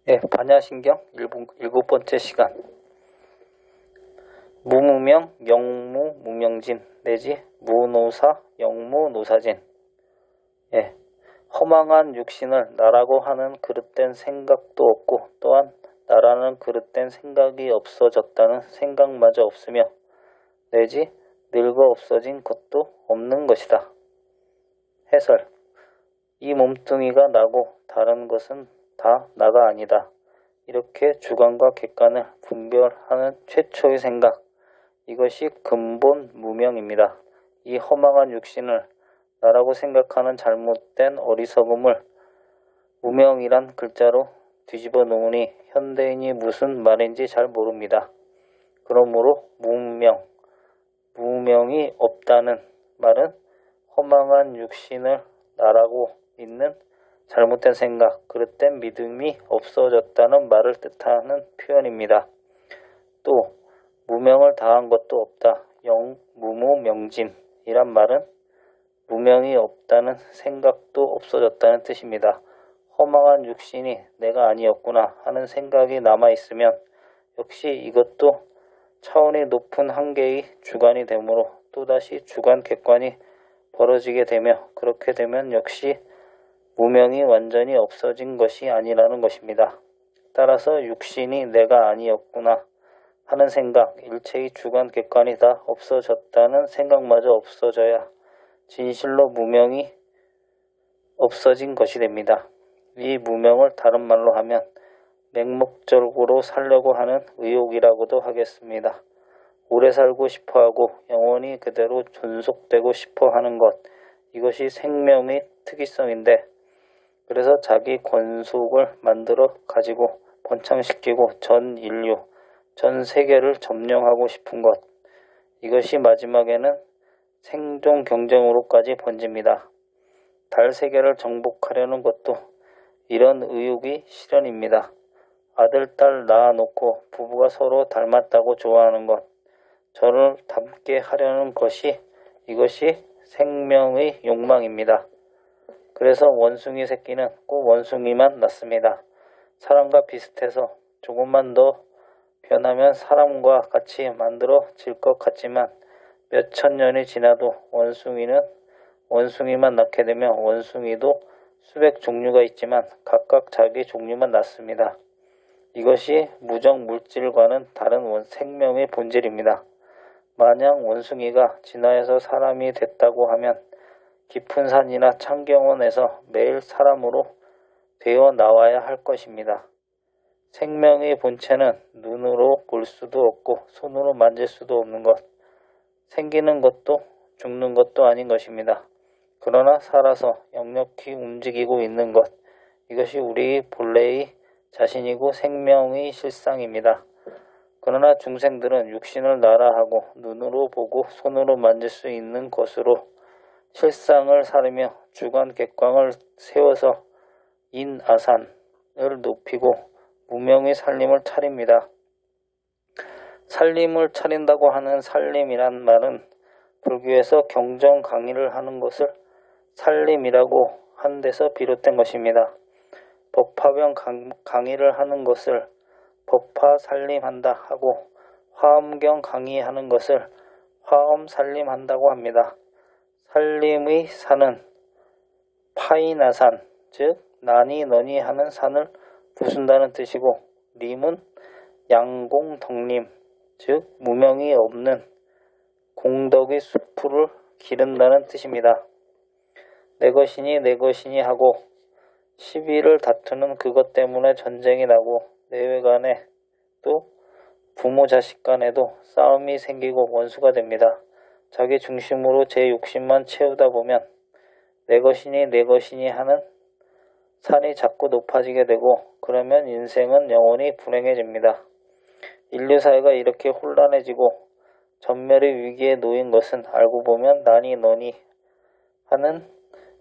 반야신경 일곱 번째 시간. 무무명, 영무, 무명진 내지 무노사, 영무, 노사진. 허망한 육신을 나라고 하는 그릇된 생각도 없고 또한 나라는 그릇된 생각이 없어졌다는 생각마저 없으며 내지 늙어 없어진 것도 없는 것이다. 해설. 이 몸뚱이가 나고 다른 것은 다 나가 아니다. 이렇게 주관과 객관을 분별하는 최초의 생각, 이것이 근본 무명입니다. 이 허망한 육신을 나라고 생각하는 잘못된 어리석음을 무명이란 글자로 뒤집어 놓으니 현대인이 무슨 말인지 잘 모릅니다. 그러므로 무명이 없다는 말은 허망한 육신을 나라고 믿는 잘못된 생각, 그릇된 믿음이 없어졌다는 말을 뜻하는 표현입니다. 또 무명을 당한 것도 없다. 무무명진이란 말은 무명이 없다는 생각도 없어졌다는 뜻입니다. 허망한 육신이 내가 아니었구나 하는 생각이 남아있으면 역시 이것도 차원이 높은 한계의 주관이 되므로 또다시 주관 객관이 벌어지게 되며 그렇게 되면 역시 무명이 완전히 없어진 것이 아니라는 것입니다. 따라서 육신이 내가 아니었구나 하는 생각, 일체의 주관 객관이 다 없어졌다는 생각마저 없어져야 진실로 무명이 없어진 것이 됩니다. 이 무명을 다른 말로 하면 맹목적으로 살려고 하는 의욕이라고도 하겠습니다. 오래 살고 싶어하고 영원히 그대로 존속되고 싶어하는 것, 이것이 생명의 특이성인데 그래서 자기 권속을 만들어 가지고 번창시키고 전 인류, 전 세계를 점령하고 싶은 것, 이것이 마지막에는 생존 경쟁으로까지 번집니다. 달 세계를 정복하려는 것도 이런 의욕이 실현입니다. 아들, 딸 낳아놓고 부부가 서로 닮았다고 좋아하는 것, 저를 닮게 하려는 것이 이것이 생명의 욕망입니다. 그래서 원숭이 새끼는 꼭 원숭이만 낳습니다. 사람과 비슷해서 조금만 더 변하면 사람과 같이 만들어질 것 같지만 몇천 년이 지나도 원숭이는 원숭이만 낳게 되면 원숭이도 수백 종류가 있지만 각각 자기 종류만 낳습니다. 이것이 무정 물질과는 다른 생명의 본질입니다. 만약 원숭이가 진화해서 사람이 됐다고 하면 깊은 산이나 창경원에서 매일 사람으로 되어 나와야 할 것입니다. 생명의 본체는 눈으로 볼 수도 없고 손으로 만질 수도 없는 것, 생기는 것도 죽는 것도 아닌 것입니다. 그러나 살아서 역력히 움직이고 있는 것, 이것이 우리 본래의 자신이고 생명의 실상입니다. 그러나 중생들은 육신을 나라하고 눈으로 보고 손으로 만질 수 있는 것으로 실상을 사르며 주관 객관을 세워서 인아산을 높이고 무명의 살림을 차립니다. 살림을 차린다고 하는 살림이란 말은 불교에서 경전 강의를 하는 것을 살림이라고 한 데서 비롯된 것입니다. 법화병 강의를 하는 것을 법화 살림한다 하고 화엄경 강의하는 것을 화엄 살림한다고 합니다. 살림의 산은 파이나산, 즉 나니 너니 하는 산을 부순다는 뜻이고 림은 양공덕림, 즉 무명이 없는 공덕의 숲을 기른다는 뜻입니다. 내 것이니 내 것이니 하고 시비를 다투는 그것 때문에 전쟁이 나고 내외간에 또 부모 자식 간에도 싸움이 생기고 원수가 됩니다. 자기 중심으로 제 욕심만 채우다 보면 내 것이니 내 것이니 하는 산이 자꾸 높아지게 되고 그러면 인생은 영원히 불행해집니다. 인류 사회가 이렇게 혼란해지고 전멸의 위기에 놓인 것은 알고 보면 나니 너니 하는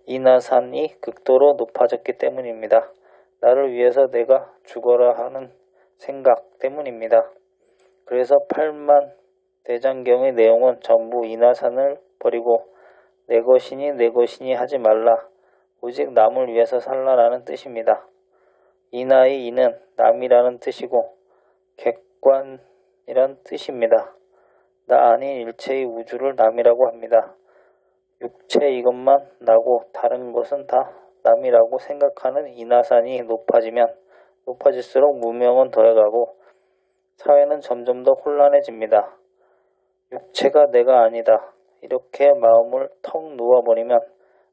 인하산이 극도로 높아졌기 때문입니다. 나를 위해서 내가 죽어라 하는 생각 때문입니다. 그래서 8만 대장경의 내용은 전부 인하산을 버리고 내 것이니 내 것이니 하지 말라. 오직 남을 위해서 살라라는 뜻입니다. 이나의 이는 남이라는 뜻이고 객관이란 뜻입니다. 나 아닌 일체의 우주를 남이라고 합니다. 육체 이것만 나고 다른 것은 다 남이라고 생각하는 이나산이 높아지면 높아질수록 무명은 더해가고 사회는 점점 더 혼란해집니다. 육체가 내가 아니다. 이렇게 마음을 턱 놓아버리면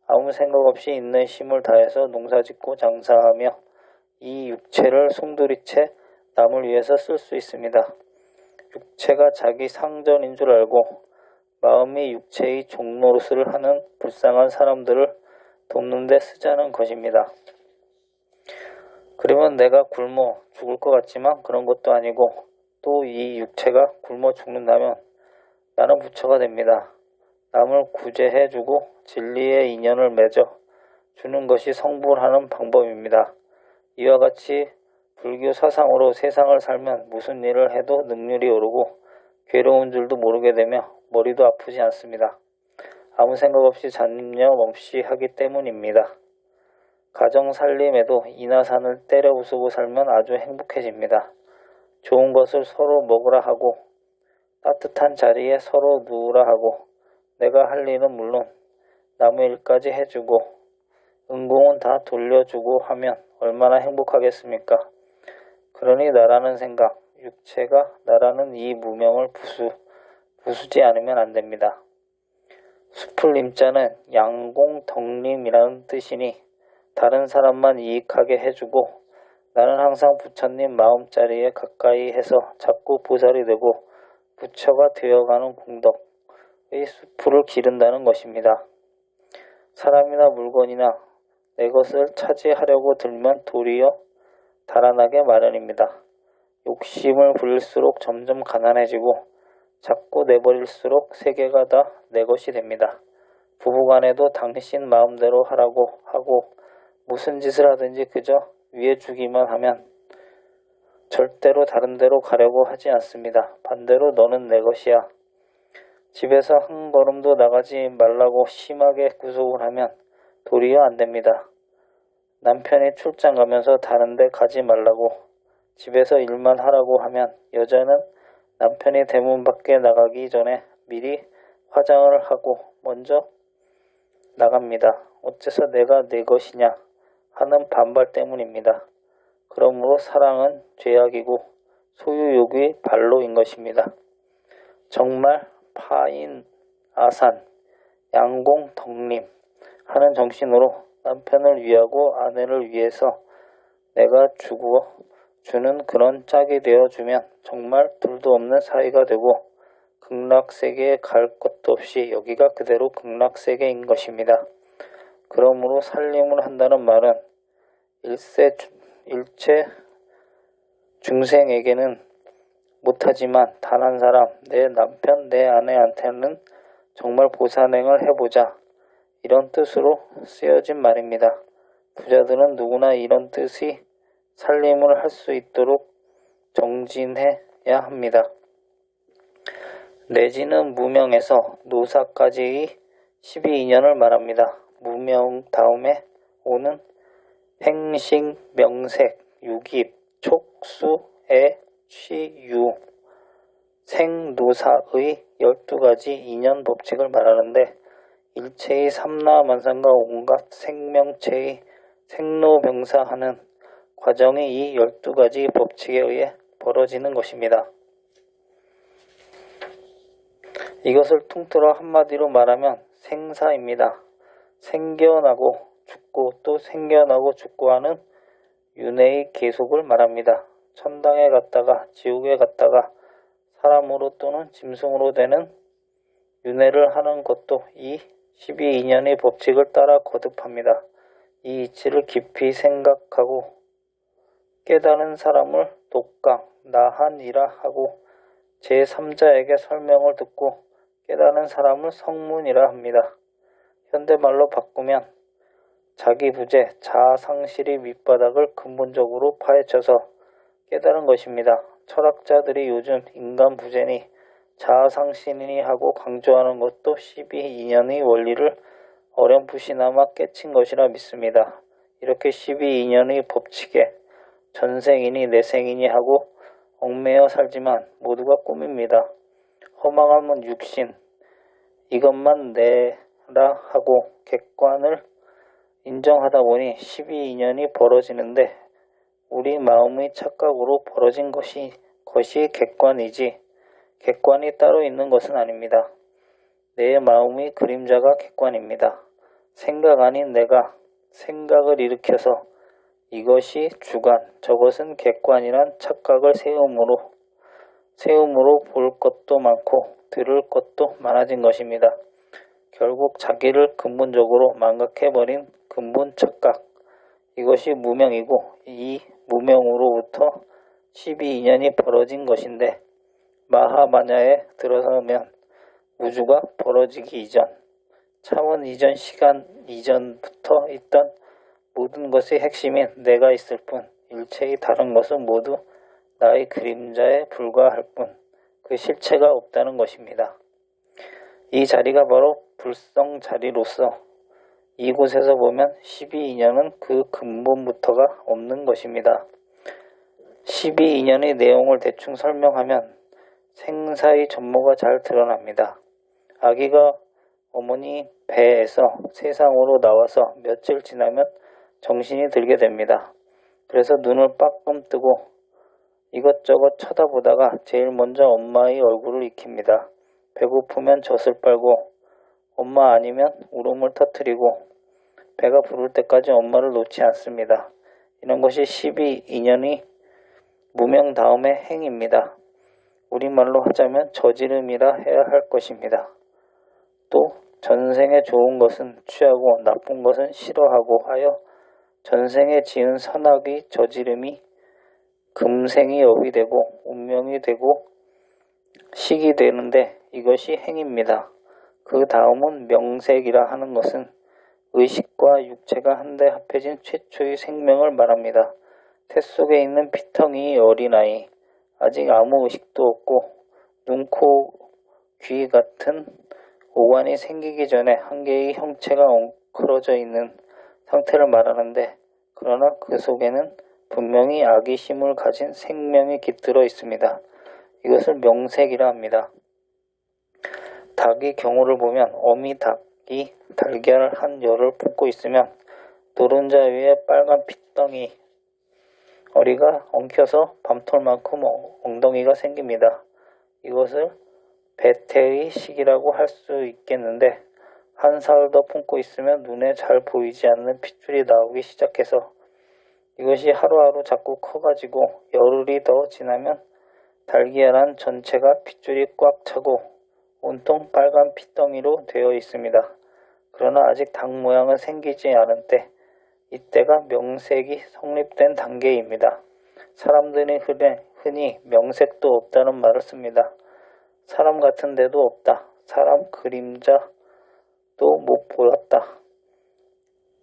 아무 생각 없이 있는 힘을 다해서 농사짓고 장사하며 이 육체를 송두리째 남을 위해서 쓸 수 있습니다. 육체가 자기 상전인 줄 알고 마음이 육체의 종노릇을 하는 불쌍한 사람들을 돕는 데 쓰자는 것입니다. 그러면 내가 굶어 죽을 것 같지만 그런 것도 아니고 또 이 육체가 굶어 죽는다면 나는 부처가 됩니다. 남을 구제해주고 진리의 인연을 맺어 주는 것이 성불하는 방법입니다. 이와 같이 불교 사상으로 세상을 살면 무슨 일을 해도 능률이 오르고 괴로운 줄도 모르게 되며 머리도 아프지 않습니다. 아무 생각 없이 잡념 없이 하기 때문입니다. 가정 살림에도 이나산을 때려 부수고 살면 아주 행복해집니다. 좋은 것을 서로 먹으라 하고 따뜻한 자리에 서로 누우라 하고 내가 할 일은 물론 남의 일까지 해주고 은공은 다 돌려주고 하면 얼마나 행복하겠습니까? 그러니 나라는 생각, 육체가 나라는 이 무명을 부수지 않으면 안 됩니다. 숲을 임자는 양공덕림이라는 뜻이니 다른 사람만 이익하게 해주고 나는 항상 부처님 마음자리에 가까이 해서 자꾸 보살이 되고 부처가 되어가는 공덕의 숲을 기른다는 것입니다. 사람이나 물건이나 내 것을 차지하려고 들면 도리어 달아나게 마련입니다. 욕심을 부릴수록 점점 가난해지고 자꾸 내버릴수록 세계가 다 내 것이 됩니다. 부부간에도 당신 마음대로 하라고 하고 무슨 짓을 하든지 그저 위해 주기만 하면 절대로 다른 데로 가려고 하지 않습니다. 반대로 너는 내 것이야. 집에서 한 걸음도 나가지 말라고 심하게 구속을 하면 도리어 안 됩니다. 남편이 출장 가면서 다른 데 가지 말라고 집에서 일만 하라고 하면 여자는 남편이 대문 밖에 나가기 전에 미리 화장을 하고 먼저 나갑니다. 어째서 내가 내 것이냐 하는 반발 때문입니다. 그러므로 사랑은 죄악이고 소유욕이 발로인 것입니다. 정말 파인, 아산, 양공, 덕림 하는 정신으로 남편을 위하고 아내를 위해서 내가 주는 그런 짝이 되어주면 정말 둘도 없는 사이가 되고 극락세계에 갈 것도 없이 여기가 그대로 극락세계인 것입니다. 그러므로 살림을 한다는 말은 일체 중생에게는 못하지만 단 한 사람, 내 남편, 내 아내한테는 정말 보살행을 해보자 이런 뜻으로 쓰여진 말입니다. 부자들은 누구나 이런 뜻이 살림을 할 수 있도록 정진해야 합니다. 내지는 무명에서 노사까지의 12인연을 말합니다. 무명 다음에 오는 행식, 명색, 유깁, 촉수, 애, 취, 유, 생노사의 12가지 인연 법칙을 말하는데 일체의 삼라만상과 온갖 생명체의 생로병사하는 과정이 이 12가지 법칙에 의해 벌어지는 것입니다. 이것을 통틀어 한마디로 말하면 생사입니다. 생겨나고 죽고 또 생겨나고 죽고 하는 윤회의 계속을 말합니다. 천당에 갔다가 지옥에 갔다가 사람으로 또는 짐승으로 되는 윤회를 하는 것도 이 12인연의 법칙을 따라 거듭합니다. 이 이치를 깊이 생각하고 깨달은 사람을 독강, 나한이라 하고 제3자에게 설명을 듣고 깨달은 사람을 성문이라 합니다. 현대말로 바꾸면 자기 부재, 자아 상실의 밑바닥을 근본적으로 파헤쳐서 깨달은 것입니다. 철학자들이 요즘 인간 부재니 자아 상실이니 하고 강조하는 것도 12인연의 원리를 어렴풋이나마 깨친 것이라 믿습니다. 이렇게 12인연의 법칙에 전생이니 내생이니 하고 얽매여 살지만 모두가 꿈입니다. 허망함은 육신, 이것만 내라 하고 객관을 인정하다 보니 12인연이 벌어지는데 우리 마음의 착각으로 벌어진 것이 객관이지 객관이 따로 있는 것은 아닙니다. 내 마음의 그림자가 객관입니다. 생각 아닌 내가 생각을 일으켜서 이것이 주관, 저것은 객관이란 착각을 세움으로 볼 것도 많고 들을 것도 많아진 것입니다. 결국 자기를 근본적으로 망각해버린 근본 착각, 이것이 무명이고 이 무명으로부터 12인연이 벌어진 것인데 마하마냐에 들어서면 우주가 벌어지기 이전, 차원 이전 시간 이전부터 있던 모든 것의 핵심인 내가 있을 뿐 일체의 다른 것은 모두 나의 그림자에 불과할 뿐 그 실체가 없다는 것입니다. 이 자리가 바로 불성 자리로서 이곳에서 보면 12인연은 그 근본부터가 없는 것입니다. 12인연의 내용을 대충 설명하면 생사의 전모가 잘 드러납니다. 아기가 어머니 배에서 세상으로 나와서 며칠 지나면 정신이 들게 됩니다. 그래서 눈을 빠끔 뜨고 이것저것 쳐다보다가 제일 먼저 엄마의 얼굴을 익힙니다. 배고프면 젖을 빨고 엄마 아니면 울음을 터뜨리고 배가 부를 때까지 엄마를 놓지 않습니다. 이런 것이 12인연의 무명 다음의 행입니다. 우리말로 하자면 저지름이라 해야 할 것입니다. 또 전생에 좋은 것은 취하고 나쁜 것은 싫어하고 하여 전생에 지은 선악의 저지름이 금생이 업이 되고 운명이 되고 식이 되는데 이것이 행입니다. 그 다음은 명색이라 하는 것은 의식과 육체가 한데 합해진 최초의 생명을 말합니다. 태 속에 있는 피텅이 어린아이, 아직 아무 의식도 없고 눈, 코, 귀 같은 오관이 생기기 전에 한 개의 형체가 엉클어져 있는 상태를 말하는데 그러나 그 속에는 분명히 아기심을 가진 생명이 깃들어 있습니다. 이것을 명색이라 합니다. 닭의 경우를 보면 어미 닭이 달걀 한 열을 품고 있으면 노른자 위에 빨간 핏덩이 어리가 엉켜서 밤톨만큼 엉덩이가 생깁니다. 이것을 배태의 시기라고 할 수 있겠는데 한 사흘 더 품고 있으면 눈에 잘 보이지 않는 핏줄이 나오기 시작해서 이것이 하루하루 자꾸 커가지고 열흘이 더 지나면 달걀한 전체가 핏줄이 꽉 차고 온통 빨간 핏덩이로 되어 있습니다. 그러나 아직 닭 모양은 생기지 않은 때, 이때가 명색이 성립된 단계입니다. 사람들이 흔히 명색도 없다는 말을 씁니다. 사람 같은 데도 없다. 사람 그림자도 못 보았다.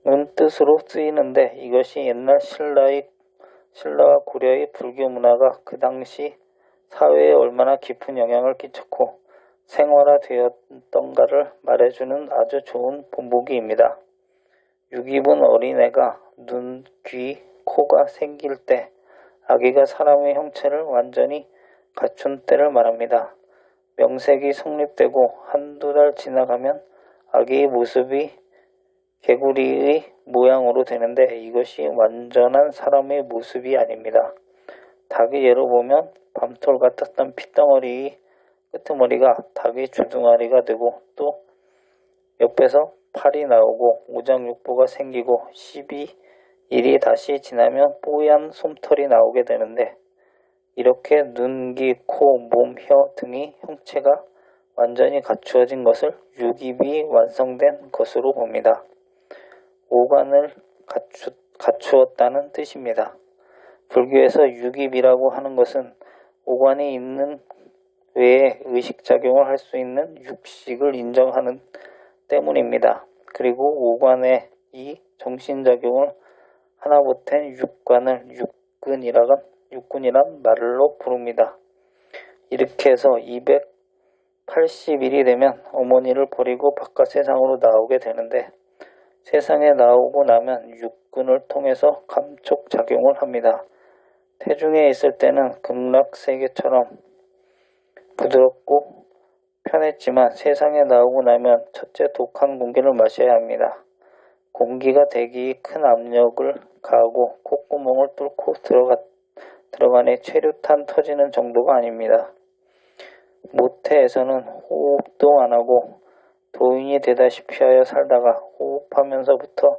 는 뜻으로 쓰이는데 이것이 옛날 신라와 고려의 불교 문화가 그 당시 사회에 얼마나 깊은 영향을 끼쳤고 생활화되었던가를 말해주는 아주 좋은 본보기입니다. 6입은 어린애가 눈, 귀, 코가 생길 때 아기가 사람의 형체를 완전히 갖춘 때를 말합니다. 명색이 성립되고 한두 달 지나가면 아기의 모습이 개구리의 모양으로 되는데 이것이 완전한 사람의 모습이 아닙니다. 닭의 예로 보면 밤톨 같았던 핏덩어리의 끄트머리가 닭의 주둥아리가 되고 또 옆에서 팔이 나오고 오장육부가 생기고 12일이 다시 지나면 뽀얀 솜털이 나오게 되는데 이렇게 눈, 귀, 코, 몸, 혀 등의 형체가 완전히 갖추어진 것을 6입이 완성된 것으로 봅니다. 오관을 갖추었다는 뜻입니다. 불교에서 6입이라고 하는 것은 오관이 있는 외에 의식작용을 할 수 있는 육식을 인정하는 때문입니다. 그리고 오관의 이 정신작용을 하나 보탠 육관을 육근이란 말로 부릅니다. 이렇게 해서 280일이 되면 어머니를 버리고 바깥 세상으로 나오게 되는데 세상에 나오고 나면 육근을 통해서 감촉작용을 합니다. 태중에 있을 때는 극락세계처럼 부드럽고 편했지만 세상에 나오고 나면 첫째 독한 공기를 마셔야 합니다. 공기가 대기에 큰 압력을 가하고 콧구멍을 뚫고 들어가니 최루탄 터지는 정도가 아닙니다. 모태에서는 호흡도 안하고 도인이 되다시피 하여 살다가 호흡하면서부터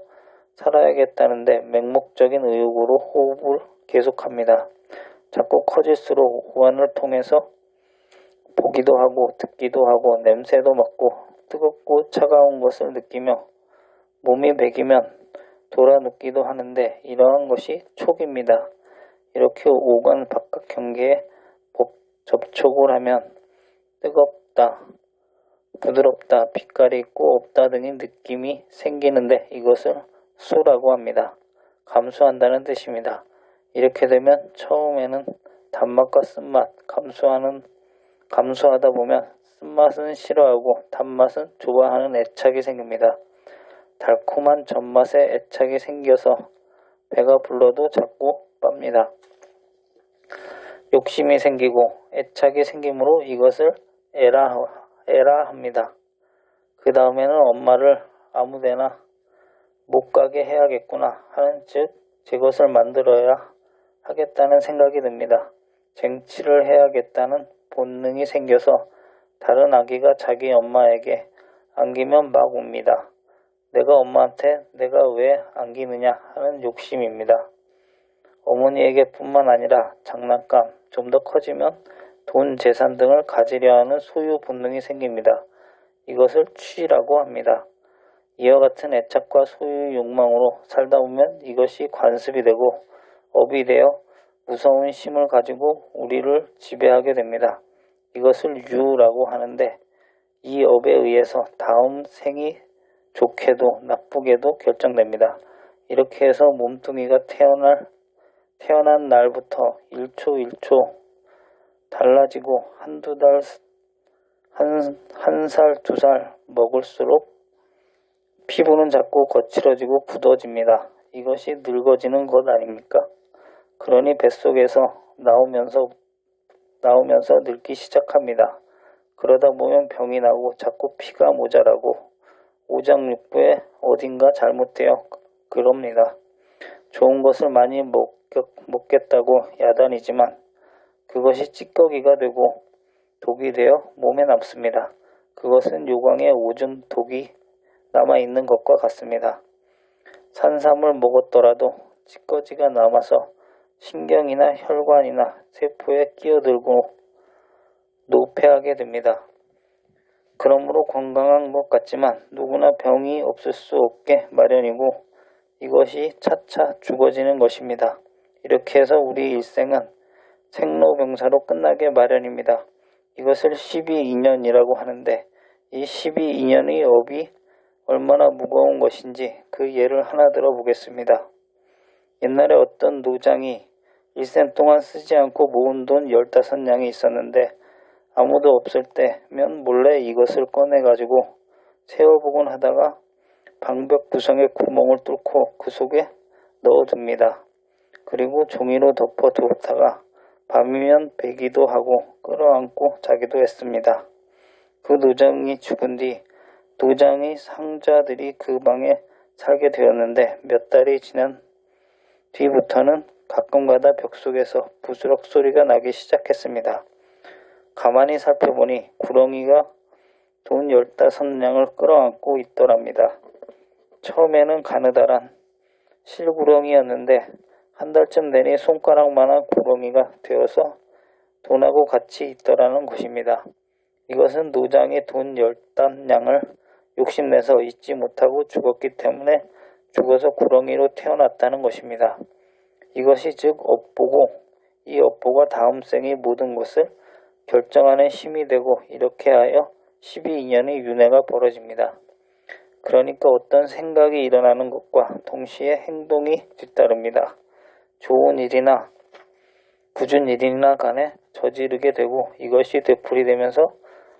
살아야겠다는데 맹목적인 의욕으로 호흡을 계속합니다. 자꾸 커질수록 우환을 통해서 보기도 하고 듣기도 하고 냄새도 맡고 뜨겁고 차가운 것을 느끼며 몸이 배기면 돌아 눕기도 하는데 이러한 것이 촉입니다. 이렇게 오간 바깥 경계에 접촉을 하면 뜨겁다, 부드럽다, 빛깔이 있고 없다 등의 느낌이 생기는데 이것을 수라고 합니다. 감수한다는 뜻입니다. 이렇게 되면 처음에는 단맛과 쓴맛, 감수하다 보면 쓴맛은 싫어하고 단맛은 좋아하는 애착이 생깁니다. 달콤한 전맛에 애착이 생겨서 배가 불러도 자꾸 빱니다. 욕심이 생기고 애착이 생기므로 이것을 에라 합니다. 그 다음에는 엄마를 아무데나 못 가게 해야겠구나 하는 즉 제 것을 만들어야 하겠다는 생각이 듭니다. 쟁취를 해야겠다는 본능이 생겨서 다른 아기가 자기 엄마에게 안기면 막 웁니다. 내가 엄마한테 내가 왜 안기느냐 하는 욕심입니다. 어머니에게 뿐만 아니라 장난감, 좀 더 커지면 돈, 재산 등을 가지려 하는 소유 본능이 생깁니다. 이것을 취라고 합니다. 이와 같은 애착과 소유 욕망으로 살다 보면 이것이 관습이 되고 업이 되어 무서운 힘을 가지고 우리를 지배하게 됩니다. 이것을 유라고 하는데 이 업에 의해서 다음 생이 좋게도 나쁘게도 결정됩니다. 이렇게 해서 몸뚱이가 태어난 날부터 1초 1초 달라지고 한두 달, 한 살, 2살 먹을수록 피부는 자꾸 거칠어지고 굳어집니다. 이것이 늙어지는 것 아닙니까? 그러니 뱃속에서 나오면서 늙기 시작합니다. 그러다 보면 병이 나고 자꾸 피가 모자라고 오장육부에 어딘가 잘못되어 그럽니다. 좋은 것을 많이 먹겠다고 야단이지만 그것이 찌꺼기가 되고 독이 되어 몸에 남습니다. 그것은 요강에 오줌 독이 남아있는 것과 같습니다. 산삼을 먹었더라도 찌꺼기가 남아서 신경이나 혈관이나 세포에 끼어들고 노폐하게 됩니다. 그러므로 건강한 것 같지만 누구나 병이 없을 수 없게 마련이고 이것이 차차 죽어지는 것입니다. 이렇게 해서 우리 일생은 생로병사로 끝나게 마련입니다. 이것을 12인연이라고 하는데 이 12인연의 업이 얼마나 무거운 것인지 그 예를 하나 들어보겠습니다. 옛날에 어떤 노장이 일생 동안 쓰지 않고 모은 돈 15냥이 있었는데 아무도 없을 때면 몰래 이것을 꺼내가지고 세어보곤 하다가 방벽 구성에 구멍을 뚫고 그 속에 넣어둡니다. 그리고 종이로 덮어 두었다가 밤이면 베기도 하고 끌어안고 자기도 했습니다. 그 노장이 죽은 뒤 노장의 상자들이 그 방에 살게 되었는데 몇 달이 지난 뒤부터는 가끔가다 벽 속에서 부스럭 소리가 나기 시작했습니다. 가만히 살펴보니 구렁이가 돈 15냥을 끌어안고 있더랍니다. 처음에는 가느다란 실구렁이였는데 한 달쯤 되니 손가락만한 구렁이가 되어서 돈하고 같이 있더라는 것입니다. 이것은 노장이 돈 15냥을 욕심내서 잊지 못하고 죽었기 때문에 죽어서 구렁이로 태어났다는 것입니다. 이것이 즉 업보고 이 업보가 다음 생의 모든 것을 결정하는 힘이 되고 이렇게 하여 12인연의 윤회가 벌어집니다. 그러니까 어떤 생각이 일어나는 것과 동시에 행동이 뒤따릅니다. 좋은 일이나 굳은 일이나 간에 저지르게 되고 이것이 되풀이 되면서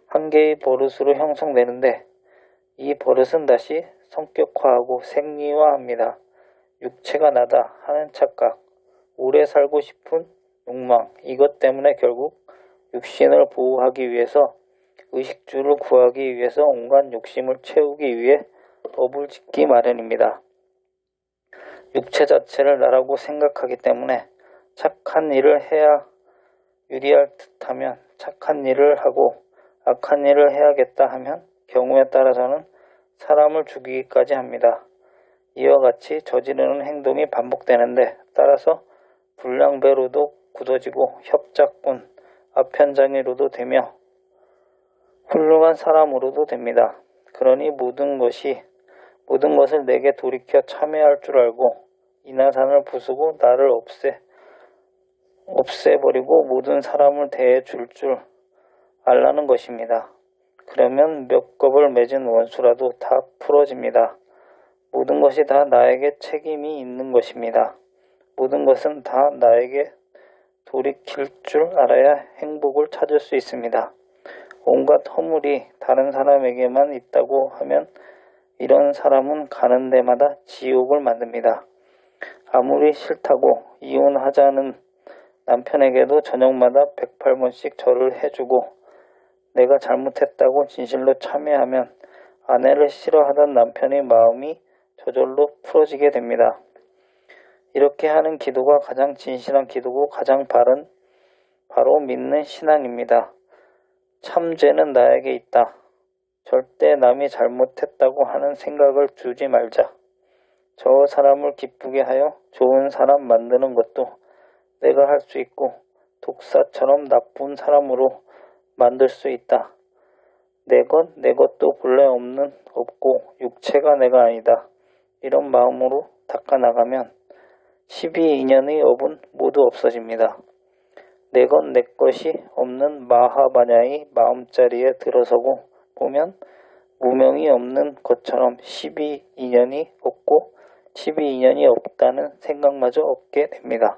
한 개의 버릇으로 형성되는데 이 버릇은 다시 성격화하고 생리화합니다. 육체가 나다 하는 착각, 오래 살고 싶은 욕망, 이것 때문에 결국 육신을 보호하기 위해서 의식주를 구하기 위해서 온갖 욕심을 채우기 위해 법을 짓기 마련입니다. 육체 자체를 나라고 생각하기 때문에 착한 일을 해야 유리할 듯하면 착한 일을 하고 악한 일을 해야겠다 하면 경우에 따라서는 사람을 죽이기까지 합니다. 이와 같이 저지르는 행동이 반복되는데 따라서 불량배로도 굳어지고 협작꾼, 아편장애로도 되며 훌륭한 사람으로도 됩니다. 그러니 모든 것을 내게 돌이켜 참여할 줄 알고 이나산을 부수고 나를 없애버리고 모든 사람을 대해 줄 알라는 것입니다. 그러면 몇 겁을 맺은 원수라도 다 풀어집니다. 모든 것이 다 나에게 책임이 있는 것입니다. 모든 것은 다 나에게 돌이킬 줄 알아야 행복을 찾을 수 있습니다. 온갖 허물이 다른 사람에게만 있다고 하면 이런 사람은 가는 데마다 지옥을 만듭니다. 아무리 싫다고 이혼하자는 남편에게도 저녁마다 108번씩 절을 해주고 내가 잘못했다고 진실로 참회하면 아내를 싫어하던 남편의 마음이 저절로 풀어지게 됩니다. 이렇게 하는 기도가 가장 진실한 기도고 가장 바로 믿는 신앙입니다. 참 죄는 나에게 있다. 절대 남이 잘못했다고 하는 생각을 두지 말자. 저 사람을 기쁘게 하여 좋은 사람 만드는 것도 내가 할 수 있고 독사처럼 나쁜 사람으로 만들 수 있다. 내 것도 본래 없고 육체가 내가 아니다. 이런 마음으로 닦아나가면 12인연의 업은 모두 없어집니다. 내 것이 없는 마하바냐의 마음자리에 들어서고 보면 무명이 없는 것처럼 12인연이 없고 12인연이 없다는 생각마저 없게 됩니다.